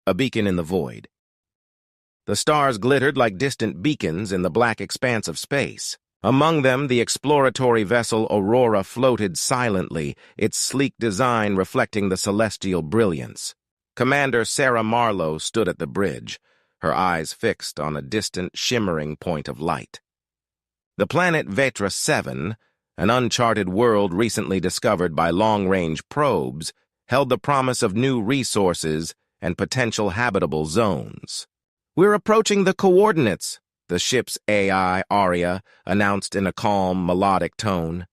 A beacon in the void. The stars glittered like distant beacons in the black expanse of space. Among them, the exploratory vessel Aurora floated silently, its sleek design reflecting the celestial brilliance. Commander Sarah Marlowe stood at the bridge, her eyes fixed on a distant, shimmering point of light. The planet Vetra 7, an uncharted world recently discovered by long-range probes, held the promise of new resources and potential habitable zones. "We're approaching the coordinates," the ship's AI, Aria, announced in a calm, melodic tone.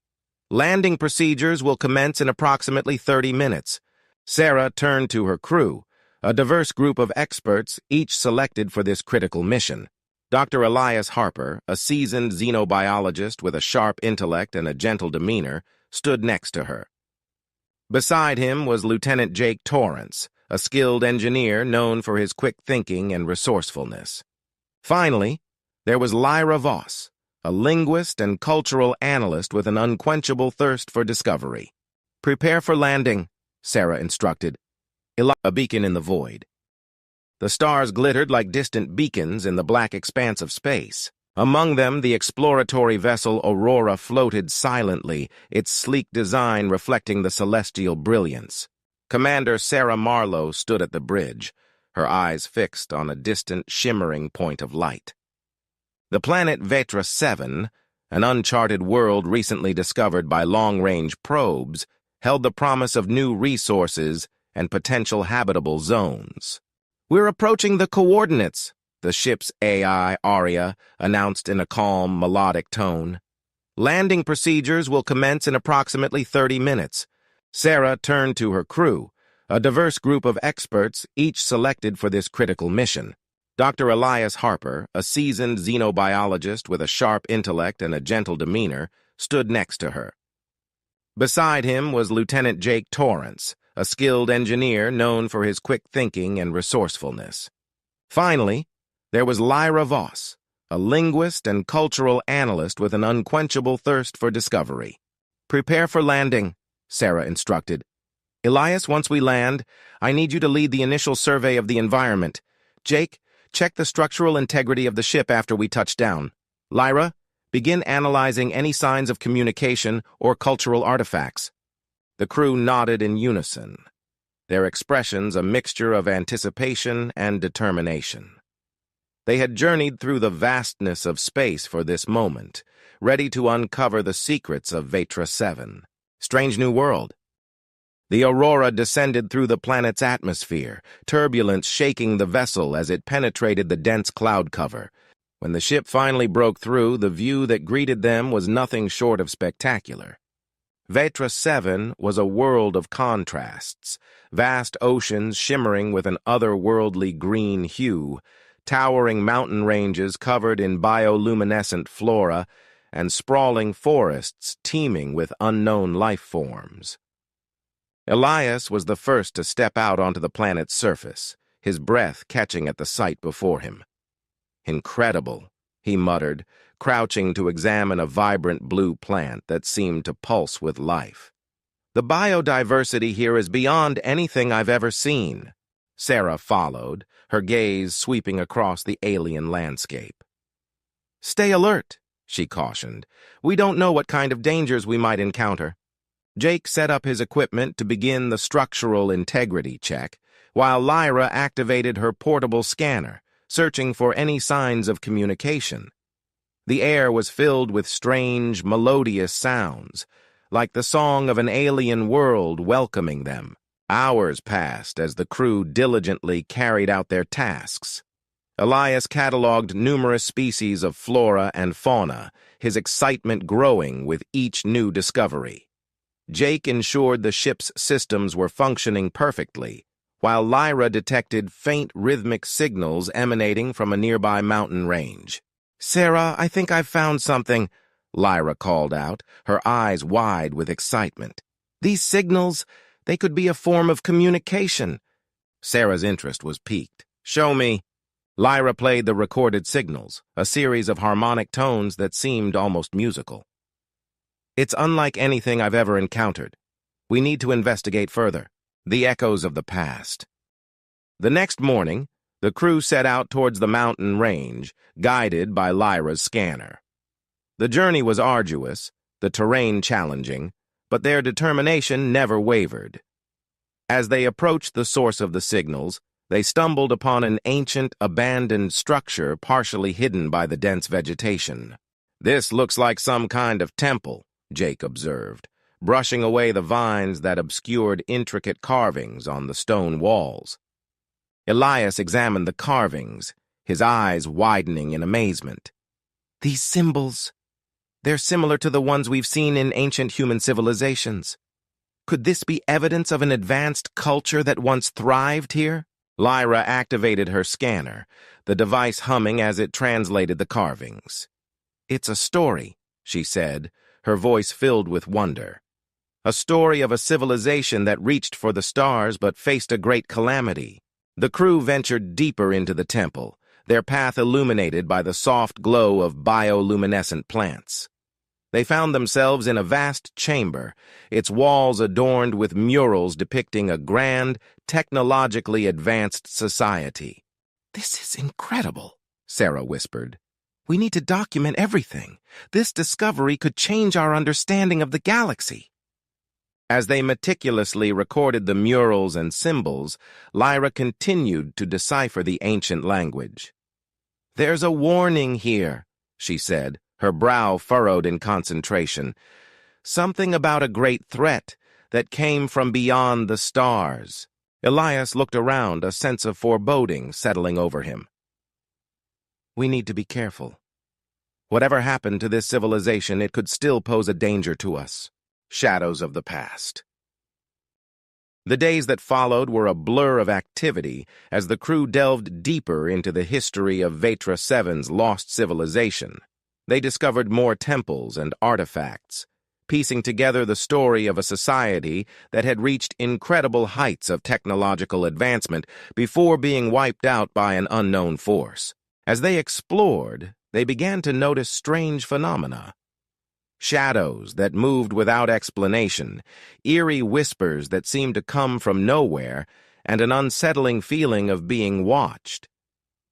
"Landing procedures will commence in approximately 30 minutes. Sarah turned to her crew, a diverse group of experts, each selected for this critical mission. Dr. Elias Harper, a seasoned xenobiologist with a sharp intellect and a gentle demeanor, stood next to her. Beside him was Lieutenant Jake Torrance, a skilled engineer known for his quick thinking and resourcefulness. Finally, there was Lyra Voss, a linguist and cultural analyst with an unquenchable thirst for discovery. "Prepare for landing," Sarah instructed. A beacon in the void. The stars glittered like distant beacons in the black expanse of space. Among them, the exploratory vessel Aurora floated silently, its sleek design reflecting the celestial brilliance. Commander Sarah Marlowe stood at the bridge, her eyes fixed on a distant, shimmering point of light. The planet Vetra 7, an uncharted world recently discovered by long-range probes, held the promise of new resources and potential habitable zones. "We're approaching the coordinates," the ship's AI, Aria, announced in a calm, melodic tone. "Landing procedures will commence in approximately 30 minutes. Sarah turned to her crew, a diverse group of experts, each selected for this critical mission. Dr. Elias Harper, a seasoned xenobiologist with a sharp intellect and a gentle demeanor, stood next to her. Beside him was Lieutenant Jake Torrance, a skilled engineer known for his quick thinking and resourcefulness. Finally, there was Lyra Voss, a linguist and cultural analyst with an unquenchable thirst for discovery. "Prepare for landing," Sarah instructed. "Elias, once we land, I need you to lead the initial survey of the environment. Jake, check the structural integrity of the ship after we touch down. Lyra, begin analyzing any signs of communication or cultural artifacts." The crew nodded in unison, their expressions a mixture of anticipation and determination. They had journeyed through the vastness of space for this moment, ready to uncover the secrets of Vetra 7. Strange new world. The Aurora descended through the planet's atmosphere, turbulence shaking the vessel as it penetrated the dense cloud cover. When the ship finally broke through, the view that greeted them was nothing short of spectacular. Vetra 7 was a world of contrasts, vast oceans shimmering with an otherworldly green hue, towering mountain ranges covered in bioluminescent flora, and sprawling forests teeming with unknown life forms. Elias was the first to step out onto the planet's surface, his breath catching at the sight before him. "Incredible," he muttered, crouching to examine a vibrant blue plant that seemed to pulse with life. "The biodiversity here is beyond anything I've ever seen." Sarah followed, her gaze sweeping across the alien landscape. "Stay alert," she cautioned. "We don't know what kind of dangers we might encounter." Jake set up his equipment to begin the structural integrity check, while Lyra activated her portable scanner, searching for any signs of communication. The air was filled with strange, melodious sounds, like the song of an alien world welcoming them. Hours passed as the crew diligently carried out their tasks. Elias cataloged numerous species of flora and fauna, his excitement growing with each new discovery. Jake ensured the ship's systems were functioning perfectly, while Lyra detected faint rhythmic signals emanating from a nearby mountain range. "Sarah, I think I've found something," Lyra called out, her eyes wide with excitement. "These signals, they could be a form of communication." Sarah's interest was piqued. "Show me." Lyra played the recorded signals, a series of harmonic tones that seemed almost musical. "It's unlike anything I've ever encountered. We need to investigate further." The echoes of the past. The next morning, the crew set out towards the mountain range, guided by Lyra's scanner. The journey was arduous, the terrain challenging, but their determination never wavered. As they approached the source of the signals, they stumbled upon an ancient, abandoned structure partially hidden by the dense vegetation. "This looks like some kind of temple," Jake observed, brushing away the vines that obscured intricate carvings on the stone walls. Elias examined the carvings, his eyes widening in amazement. "These symbols, they're similar to the ones we've seen in ancient human civilizations. Could this be evidence of an advanced culture that once thrived here?" Lyra activated her scanner, the device humming as it translated the carvings. "It's a story," she said, her voice filled with wonder. "A story of a civilization that reached for the stars but faced a great calamity." The crew ventured deeper into the temple, their path illuminated by the soft glow of bioluminescent plants. They found themselves in a vast chamber, its walls adorned with murals depicting a grand, technologically advanced society. "This is incredible," Sarah whispered. "We need to document everything. This discovery could change our understanding of the galaxy." As they meticulously recorded the murals and symbols, Lyra continued to decipher the ancient language. "There's a warning here," she said, her brow furrowed in concentration. "Something about a great threat that came from beyond the stars." Elias looked around, a sense of foreboding settling over him. "We need to be careful. Whatever happened to this civilization, it could still pose a danger to us." Shadows of the past. The days that followed were a blur of activity as the crew delved deeper into the history of Vetra 7's lost civilization. They discovered more temples and artifacts, piecing together the story of a society that had reached incredible heights of technological advancement before being wiped out by an unknown force. As they explored, they began to notice strange phenomena. Shadows that moved without explanation, eerie whispers that seemed to come from nowhere, and an unsettling feeling of being watched.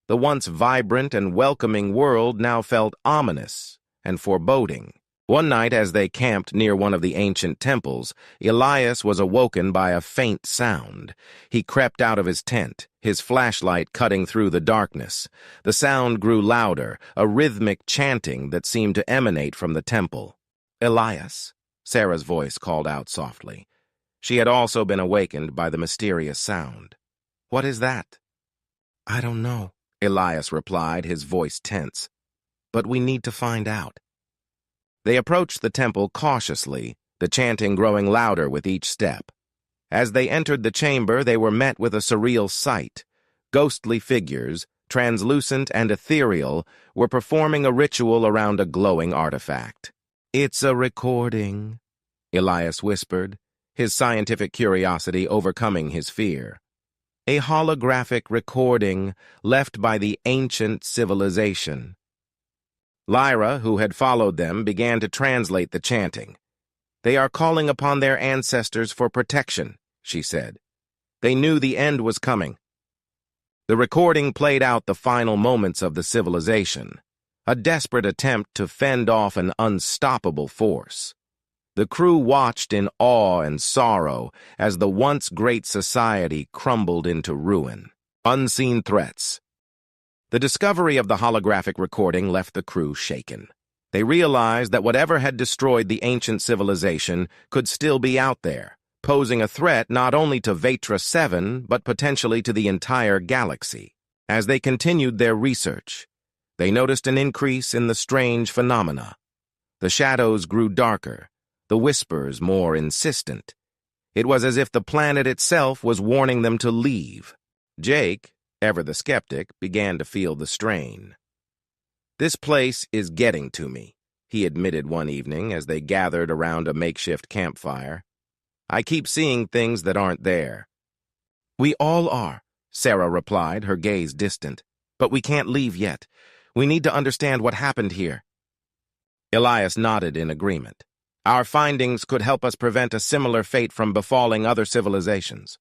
The once vibrant and welcoming world now felt ominous and foreboding. One night, as they camped near one of the ancient temples, Elias was awoken by a faint sound. He crept out of his tent, his flashlight cutting through the darkness. The sound grew louder, a rhythmic chanting that seemed to emanate from the temple. "Elias," Sarah's voice called out softly. She had also been awakened by the mysterious sound. "What is that?" "I don't know," Elias replied, his voice tense. "But we need to find out." They approached the temple cautiously, the chanting growing louder with each step. As they entered the chamber, they were met with a surreal sight. Ghostly figures, translucent and ethereal, were performing a ritual around a glowing artifact. "It's a recording," Elias whispered, his scientific curiosity overcoming his fear. "A holographic recording left by the ancient civilization." Lyra, who had followed them, began to translate the chanting. "They are calling upon their ancestors for protection," she said. "They knew the end was coming." The recording played out the final moments of the civilization, a desperate attempt to fend off an unstoppable force. The crew watched in awe and sorrow as the once great society crumbled into ruin. Unseen threats. The discovery of the holographic recording left the crew shaken. They realized that whatever had destroyed the ancient civilization could still be out there, posing a threat not only to Vetra 7, but potentially to the entire galaxy. As they continued their research, they noticed an increase in the strange phenomena. The shadows grew darker, the whispers more insistent. It was as if the planet itself was warning them to leave. Jake, ever the skeptic, began to feel the strain. "This place is getting to me," he admitted one evening as they gathered around a makeshift campfire. "I keep seeing things that aren't there." "We all are," Sarah replied, her gaze distant. "But we can't leave yet. We need to understand what happened here." Elias nodded in agreement. "Our findings could help us prevent a similar fate from befalling other civilizations."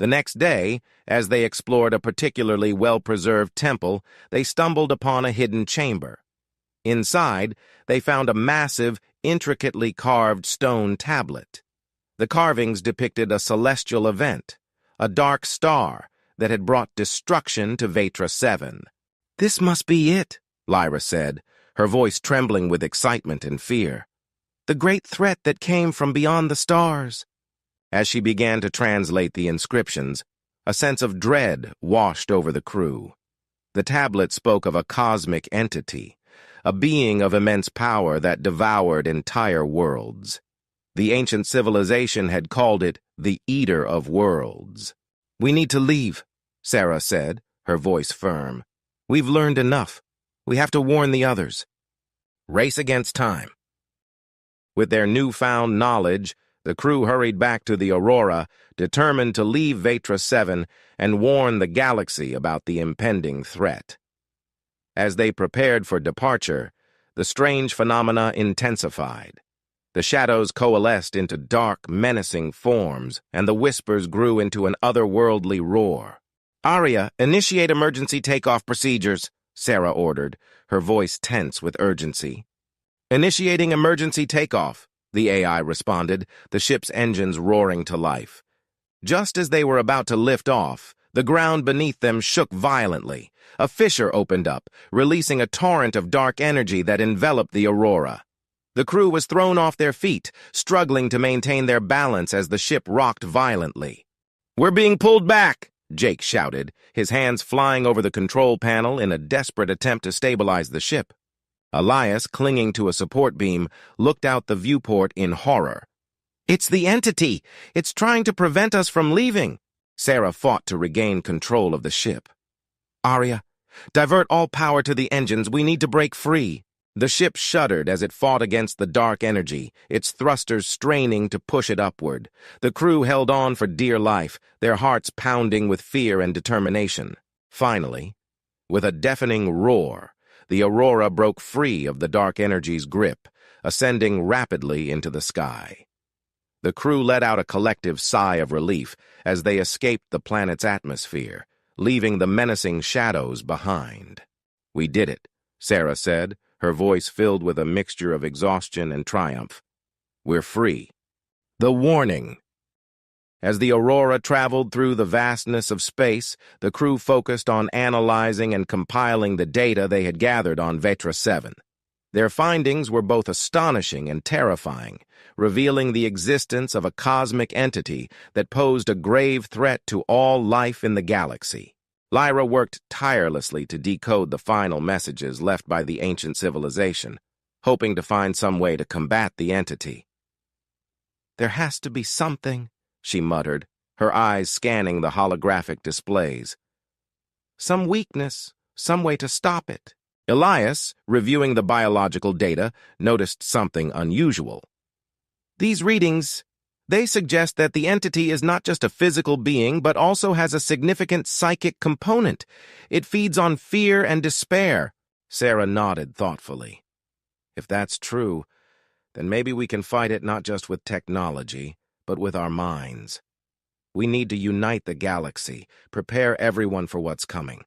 The next day, as they explored a particularly well-preserved temple, they stumbled upon a hidden chamber. Inside, they found a massive, intricately carved stone tablet. The carvings depicted a celestial event, a dark star that had brought destruction to Vetra 7. "This must be it," Lyra said, her voice trembling with excitement and fear. "The great threat that came from beyond the stars." As she began to translate the inscriptions, a sense of dread washed over the crew. The tablet spoke of a cosmic entity, a being of immense power that devoured entire worlds. The ancient civilization had called it the Eater of Worlds. "We need to leave," Sarah said, her voice firm. "We've learned enough. We have to warn the others." Race against time. With their newfound knowledge, the crew hurried back to the Aurora, determined to leave Vetra 7 and warn the galaxy about the impending threat. As they prepared for departure, the strange phenomena intensified. The shadows coalesced into dark, menacing forms, and the whispers grew into an otherworldly roar. "Arya, initiate emergency takeoff procedures," Sarah ordered, her voice tense with urgency. "Initiating emergency takeoff," the AI responded, the ship's engines roaring to life. Just as they were about to lift off, the ground beneath them shook violently. A fissure opened up, releasing a torrent of dark energy that enveloped the Aurora. The crew was thrown off their feet, struggling to maintain their balance as the ship rocked violently. "We're being pulled back!" Jake shouted, his hands flying over the control panel in a desperate attempt to stabilize the ship. Elias, clinging to a support beam, looked out the viewport in horror. "It's the entity! It's trying to prevent us from leaving!" Sarah fought to regain control of the ship. "Arya, divert all power to the engines. We need to break free." The ship shuddered as it fought against the dark energy, its thrusters straining to push it upward. The crew held on for dear life, their hearts pounding with fear and determination. Finally, with a deafening roar, the Aurora broke free of the dark energy's grip, ascending rapidly into the sky. The crew let out a collective sigh of relief as they escaped the planet's atmosphere, leaving the menacing shadows behind. "We did it," Sarah said, her voice filled with a mixture of exhaustion and triumph. "We're free." The warning. As the Aurora traveled through the vastness of space, the crew focused on analyzing and compiling the data they had gathered on Vetra 7. Their findings were both astonishing and terrifying, revealing the existence of a cosmic entity that posed a grave threat to all life in the galaxy. Lyra worked tirelessly to decode the final messages left by the ancient civilization, hoping to find some way to combat the entity. "There has to be something," she muttered, her eyes scanning the holographic displays. "Some weakness, some way to stop it." Elias, reviewing the biological data, noticed something unusual. "These readings, they suggest that the entity is not just a physical being, but also has a significant psychic component. It feeds on fear and despair." Sarah nodded thoughtfully. "If that's true, then maybe we can fight it not just with technology, but with our minds. We need to unite the galaxy, prepare everyone for what's coming."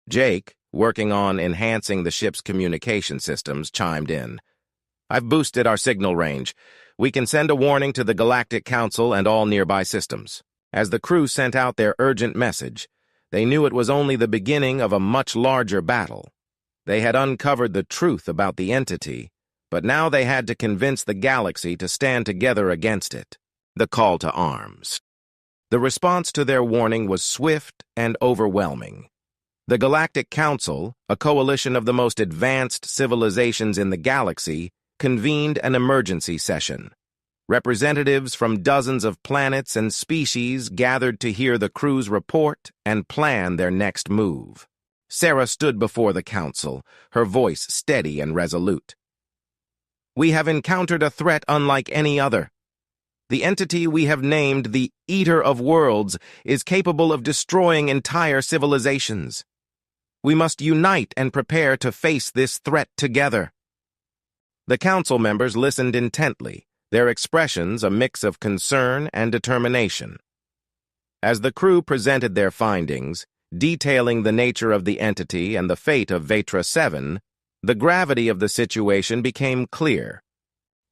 Jake, working on enhancing the ship's communication systems, chimed in. "I've boosted our signal range. We can send a warning to the Galactic Council and all nearby systems." As the crew sent out their urgent message, they knew it was only the beginning of a much larger battle. They had uncovered the truth about the entity, but now they had to convince the galaxy to stand together against it. The call to arms. The response to their warning was swift and overwhelming. The Galactic Council, a coalition of the most advanced civilizations in the galaxy, convened an emergency session. Representatives from dozens of planets and species gathered to hear the crew's report and plan their next move. Sarah stood before the council, her voice steady and resolute. "We have encountered a threat unlike any other. The entity we have named the Eater of Worlds is capable of destroying entire civilizations. We must unite and prepare to face this threat together." The council members listened intently, their expressions a mix of concern and determination. As the crew presented their findings, detailing the nature of the entity and the fate of Vetra 7, the gravity of the situation became clear.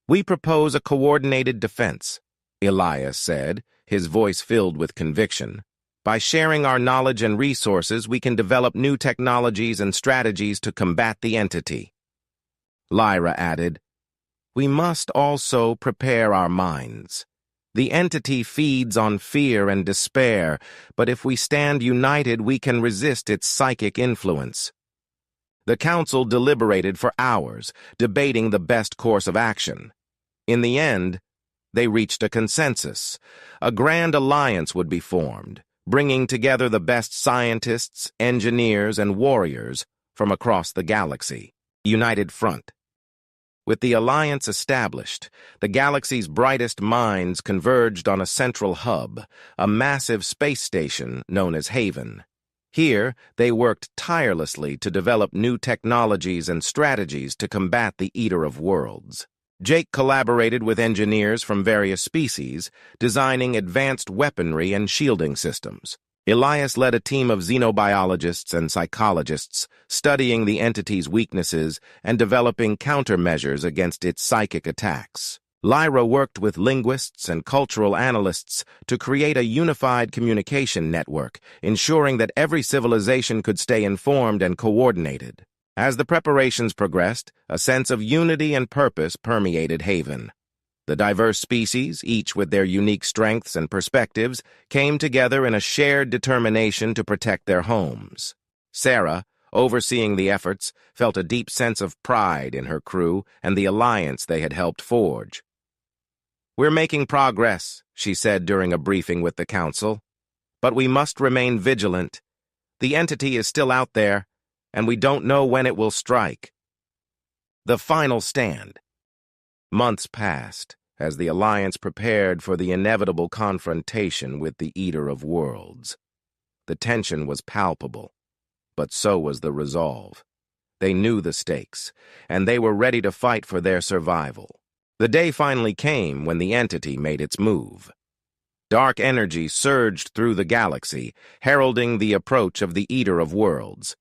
"We propose a coordinated defense," Elias said, his voice filled with conviction. "By sharing our knowledge and resources, we can develop new technologies and strategies to combat the entity." Lyra added, "We must also prepare our minds. The entity feeds on fear and despair, but if we stand united, we can resist its psychic influence." The council deliberated for hours, debating the best course of action. In the end, they reached a consensus. A grand alliance would be formed, bringing together the best scientists, engineers, and warriors from across the galaxy. United Front. With the alliance established, the galaxy's brightest minds converged on a central hub, a massive space station known as Haven. Here, they worked tirelessly to develop new technologies and strategies to combat the Eater of Worlds. Jake collaborated with engineers from various species, designing advanced weaponry and shielding systems. Elias led a team of xenobiologists and psychologists, studying the entity's weaknesses and developing countermeasures against its psychic attacks. Lyra worked with linguists and cultural analysts to create a unified communication network, ensuring that every civilization could stay informed and coordinated. As the preparations progressed, a sense of unity and purpose permeated Haven. The diverse species, each with their unique strengths and perspectives, came together in a shared determination to protect their homes. Sarah, overseeing the efforts, felt a deep sense of pride in her crew and the alliance they had helped forge. "We're making progress," she said during a briefing with the council, "but we must remain vigilant. The entity is still out there, and we don't know when it will strike." The final stand. Months passed as the Alliance prepared for the inevitable confrontation with the Eater of Worlds. The tension was palpable, but so was the resolve. They knew the stakes, and they were ready to fight for their survival. The day finally came when the entity made its move. Dark energy surged through the galaxy, heralding the approach of the Eater of Worlds.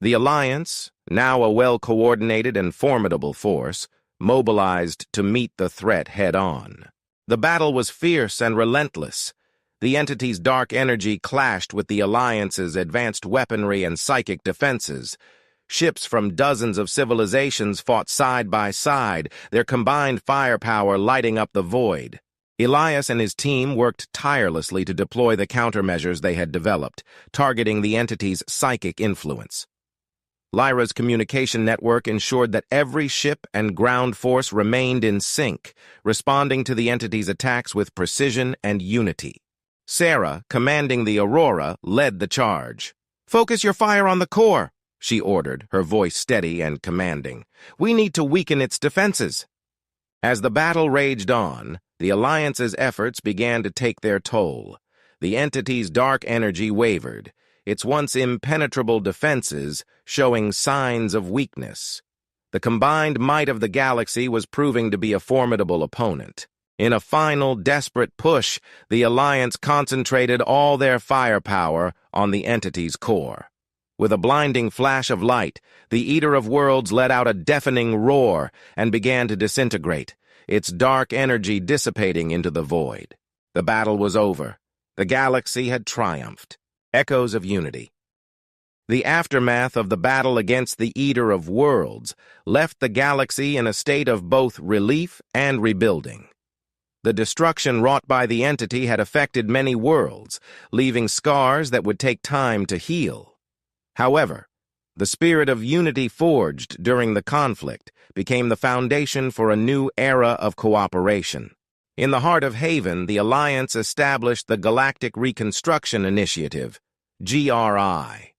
The Alliance, now a well-coordinated and formidable force, mobilized to meet the threat head-on. The battle was fierce and relentless. The entity's dark energy clashed with the Alliance's advanced weaponry and psychic defenses. Ships from dozens of civilizations fought side by side, their combined firepower lighting up the void. Elias and his team worked tirelessly to deploy the countermeasures they had developed, targeting the entity's psychic influence. Lyra's communication network ensured that every ship and ground force remained in sync, responding to the entity's attacks with precision and unity. Sarah, commanding the Aurora, led the charge. "Focus your fire on the core," she ordered, her voice steady and commanding. "We need to weaken its defenses." As the battle raged on, the Alliance's efforts began to take their toll. The entity's dark energy wavered, its once impenetrable defenses showing signs of weakness. The combined might of the galaxy was proving to be a formidable opponent. In a final, desperate push, the Alliance concentrated all their firepower on the entity's core. With a blinding flash of light, the Eater of Worlds let out a deafening roar and began to disintegrate, its dark energy dissipating into the void. The battle was over. The galaxy had triumphed. Echoes of unity. The aftermath of the battle against the Eater of Worlds left the galaxy in a state of both relief and rebuilding. The destruction wrought by the entity had affected many worlds, leaving scars that would take time to heal. However, the spirit of unity forged during the conflict became the foundation for a new era of cooperation. In the heart of Haven, the Alliance established the Galactic Reconstruction Initiative, GRI.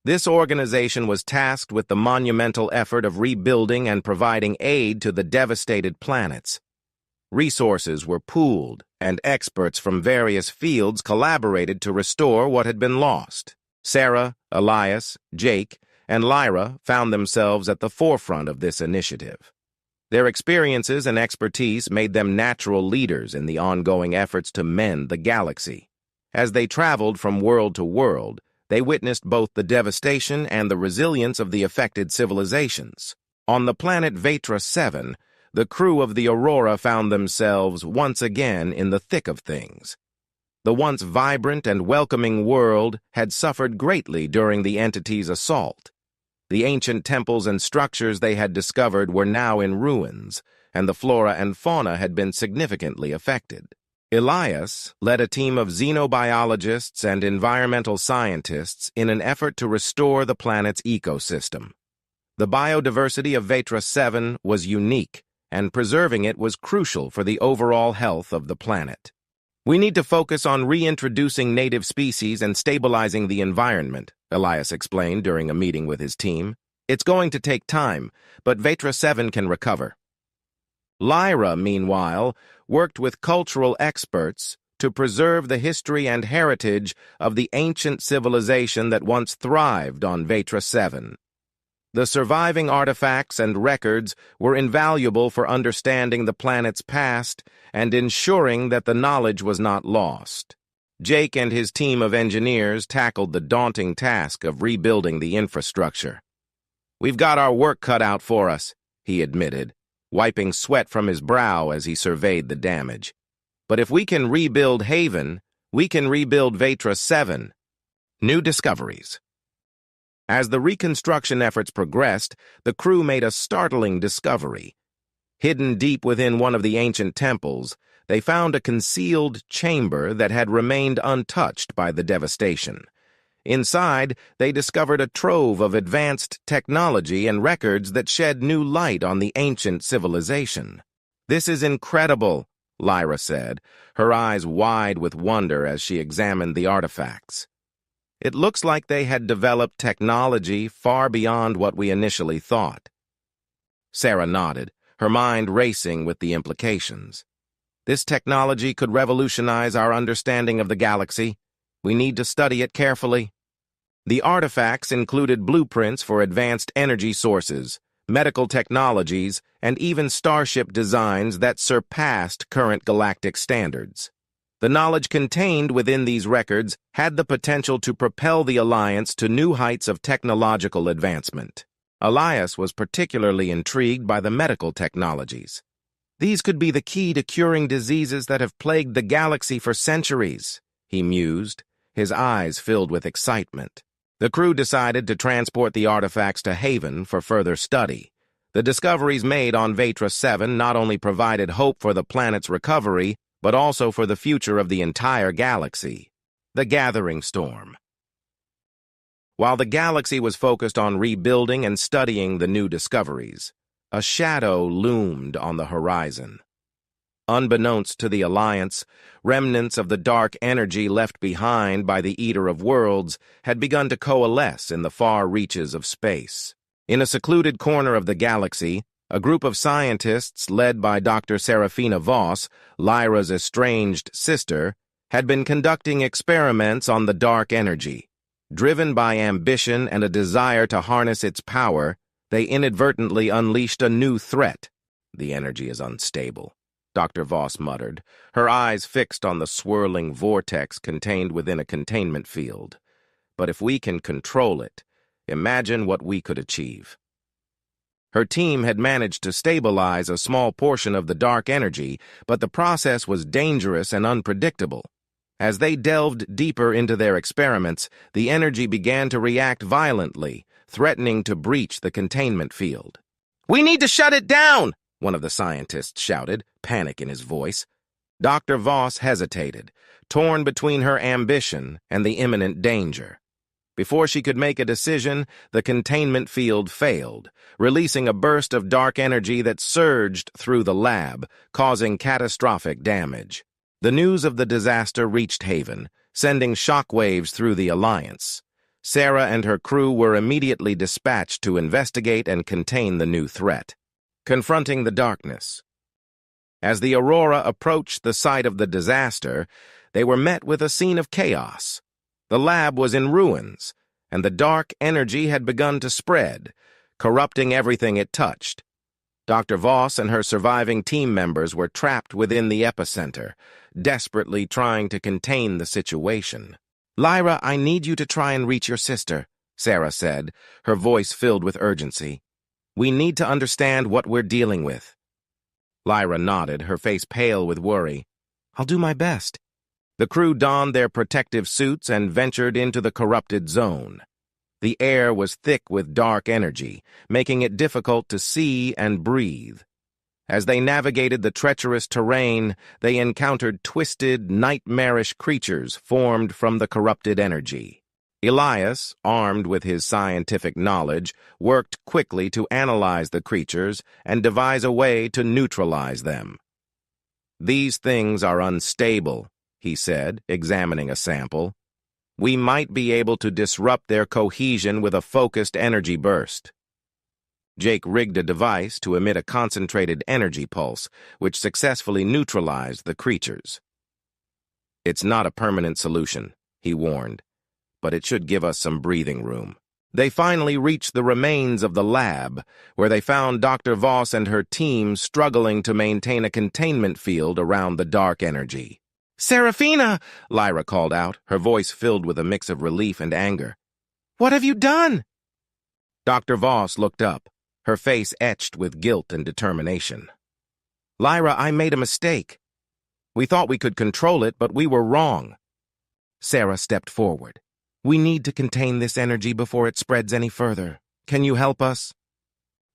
This organization was tasked with the monumental effort of rebuilding and providing aid to the devastated planets. Resources were pooled, and experts from various fields collaborated to restore what had been lost. Sarah, Elias, Jake, and Lyra found themselves at the forefront of this initiative. Their experiences and expertise made them natural leaders in the ongoing efforts to mend the galaxy. As they traveled from world to world, they witnessed both the devastation and the resilience of the affected civilizations. On the planet Vetra 7, the crew of the Aurora found themselves once again in the thick of things. The once vibrant and welcoming world had suffered greatly during the entity's assault. The ancient temples and structures they had discovered were now in ruins, and the flora and fauna had been significantly affected. Elias led a team of xenobiologists and environmental scientists in an effort to restore the planet's ecosystem. The biodiversity of Vetra 7 was unique, and preserving it was crucial for the overall health of the planet. "We need to focus on reintroducing native species and stabilizing the environment," Elias explained during a meeting with his team. "It's going to take time, but Vetra 7 can recover." Lyra, meanwhile, worked with cultural experts to preserve the history and heritage of the ancient civilization that once thrived on Vetra 7. The surviving artifacts and records were invaluable for understanding the planet's past and ensuring that the knowledge was not lost. Jake and his team of engineers tackled the daunting task of rebuilding the infrastructure. "We've got our work cut out for us," he admitted, wiping sweat from his brow as he surveyed the damage. "But if we can rebuild Haven, we can rebuild Vetra 7. New discoveries. As the reconstruction efforts progressed, the crew made a startling discovery. Hidden deep within one of the ancient temples, they found a concealed chamber that had remained untouched by the devastation. Inside, they discovered a trove of advanced technology and records that shed new light on the ancient civilization. "This is incredible," Lyra said, her eyes wide with wonder as she examined the artifacts. "It looks like they had developed technology far beyond what we initially thought." Sarah nodded, her mind racing with the implications. "This technology could revolutionize our understanding of the galaxy. We need to study it carefully." The artifacts included blueprints for advanced energy sources, medical technologies, and even starship designs that surpassed current galactic standards. The knowledge contained within these records had the potential to propel the Alliance to new heights of technological advancement. Elias was particularly intrigued by the medical technologies. "These could be the key to curing diseases that have plagued the galaxy for centuries," he mused, his eyes filled with excitement. The crew decided to transport the artifacts to Haven for further study. The discoveries made on Vetra 7 not only provided hope for the planet's recovery, but also for the future of the entire galaxy. The Gathering Storm. While the galaxy was focused on rebuilding and studying the new discoveries, a shadow loomed on the horizon. Unbeknownst to the Alliance, remnants of the dark energy left behind by the Eater of Worlds had begun to coalesce in the far reaches of space. In a secluded corner of the galaxy, a group of scientists led by Dr. Serafina Voss, Lyra's estranged sister, had been conducting experiments on the dark energy. Driven by ambition and a desire to harness its power, they inadvertently unleashed a new threat. "The energy is unstable," Dr. Voss muttered, her eyes fixed on the swirling vortex contained within a containment field. "But if we can control it, imagine what we could achieve." Her team had managed to stabilize a small portion of the dark energy, but the process was dangerous and unpredictable. As they delved deeper into their experiments, the energy began to react violently, threatening to breach the containment field. "We need to shut it down!" one of the scientists shouted, panic in his voice. Dr. Voss hesitated, torn between her ambition and the imminent danger. Before she could make a decision, the containment field failed, releasing a burst of dark energy that surged through the lab, causing catastrophic damage. The news of the disaster reached Haven, sending shockwaves through the Alliance. Sarah and her crew were immediately dispatched to investigate and contain the new threat. Confronting the darkness. As the Aurora approached the site of the disaster, they were met with a scene of chaos. The lab was in ruins, and the dark energy had begun to spread, corrupting everything it touched. Dr. Voss and her surviving team members were trapped within the epicenter, desperately trying to contain the situation. "Lyra, I need you to try and reach your sister," Sarah said, her voice filled with urgency. "We need to understand what we're dealing with." Lyra nodded, her face pale with worry. "I'll do my best." The crew donned their protective suits and ventured into the corrupted zone. The air was thick with dark energy, making it difficult to see and breathe. As they navigated the treacherous terrain, they encountered twisted, nightmarish creatures formed from the corrupted energy. Elias, armed with his scientific knowledge, worked quickly to analyze the creatures and devise a way to neutralize them. "These things are unstable," he said, examining a sample. "We might be able to disrupt their cohesion with a focused energy burst." Jake rigged a device to emit a concentrated energy pulse, which successfully neutralized the creatures. "It's not a permanent solution," he warned, "but it should give us some breathing room." They finally reached the remains of the lab, where they found Dr. Voss and her team struggling to maintain a containment field around the dark energy. "Serafina!" Lyra called out, her voice filled with a mix of relief and anger. "What have you done?" Dr. Voss looked up, her face etched with guilt and determination. "Lyra, I made a mistake. We thought we could control it, but we were wrong." Sarah stepped forward. "We need to contain this energy before it spreads any further. Can you help us?"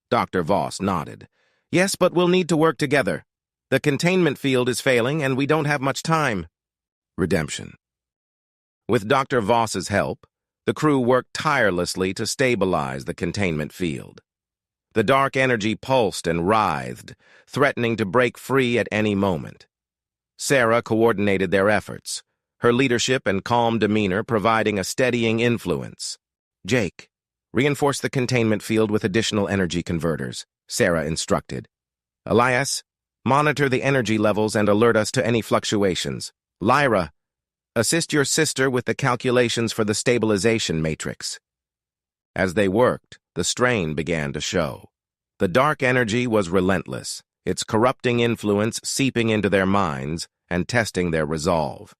Dr. Voss nodded. "Yes, but we'll need to work together. The containment field is failing, and we don't have much time." Redemption. With Dr. Voss's help, the crew worked tirelessly to stabilize the containment field. The dark energy pulsed and writhed, threatening to break free at any moment. Sarah coordinated their efforts, her leadership and calm demeanor providing a steadying influence. "Jake, reinforce the containment field with additional energy converters," Sarah instructed. "Elias, monitor the energy levels and alert us to any fluctuations. Lyra, assist your sister with the calculations for the stabilization matrix." As they worked, the strain began to show. The dark energy was relentless, its corrupting influence seeping into their minds and testing their resolve.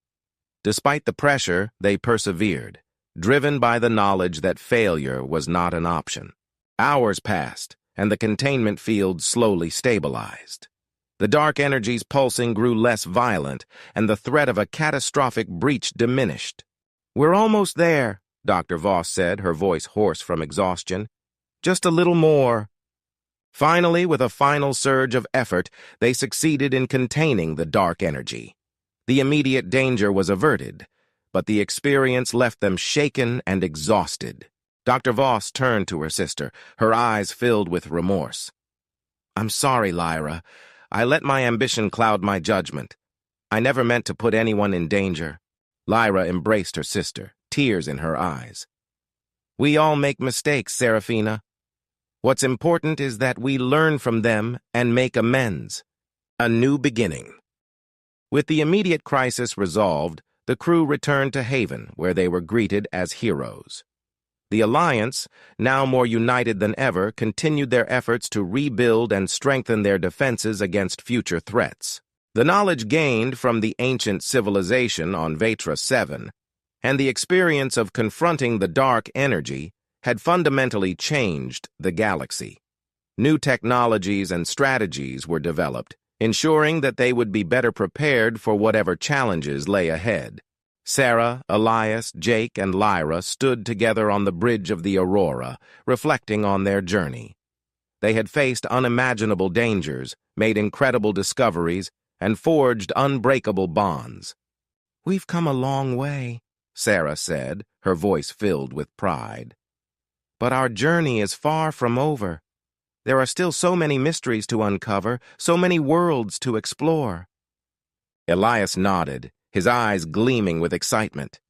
Despite the pressure, they persevered, driven by the knowledge that failure was not an option. Hours passed, and the containment field slowly stabilized. The dark energy's pulsing grew less violent, and the threat of a catastrophic breach diminished. "We're almost there," Dr. Voss said, her voice hoarse from exhaustion. "Just a little more." Finally, with a final surge of effort, they succeeded in containing the dark energy. The immediate danger was averted, but the experience left them shaken and exhausted. Dr. Voss turned to her sister, her eyes filled with remorse. "I'm sorry, Lyra. I let my ambition cloud my judgment. I never meant to put anyone in danger." Lyra embraced her sister, tears in her eyes. "We all make mistakes, Serafina. What's important is that we learn from them and make amends. A new beginning." With the immediate crisis resolved, the crew returned to Haven, where they were greeted as heroes. The Alliance, now more united than ever, continued their efforts to rebuild and strengthen their defenses against future threats. The knowledge gained from the ancient civilization on Vetra 7 and the experience of confronting the dark energy had fundamentally changed the galaxy. New technologies and strategies were developed, ensuring that they would be better prepared for whatever challenges lay ahead. Sarah, Elias, Jake, and Lyra stood together on the bridge of the Aurora, reflecting on their journey. They had faced unimaginable dangers, made incredible discoveries, and forged unbreakable bonds. "We've come a long way," Sarah said, her voice filled with pride. "But our journey is far from over. There are still so many mysteries to uncover, so many worlds to explore." Elias nodded, his eyes gleaming with excitement.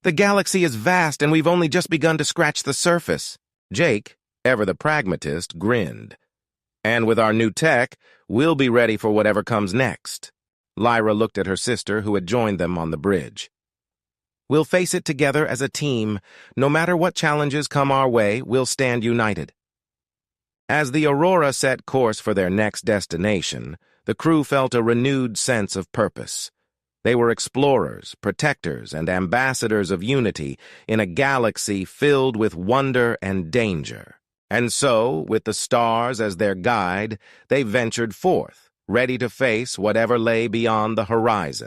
"The galaxy is vast, and we've only just begun to scratch the surface." Jake, ever the pragmatist, grinned. "And with our new tech, we'll be ready for whatever comes next." Lyra looked at her sister, who had joined them on the bridge. "We'll face it together as a team. No matter what challenges come our way, we'll stand united." As the Aurora set course for their next destination, the crew felt a renewed sense of purpose. They were explorers, protectors, and ambassadors of unity in a galaxy filled with wonder and danger. And so, with the stars as their guide, they ventured forth, ready to face whatever lay beyond the horizon.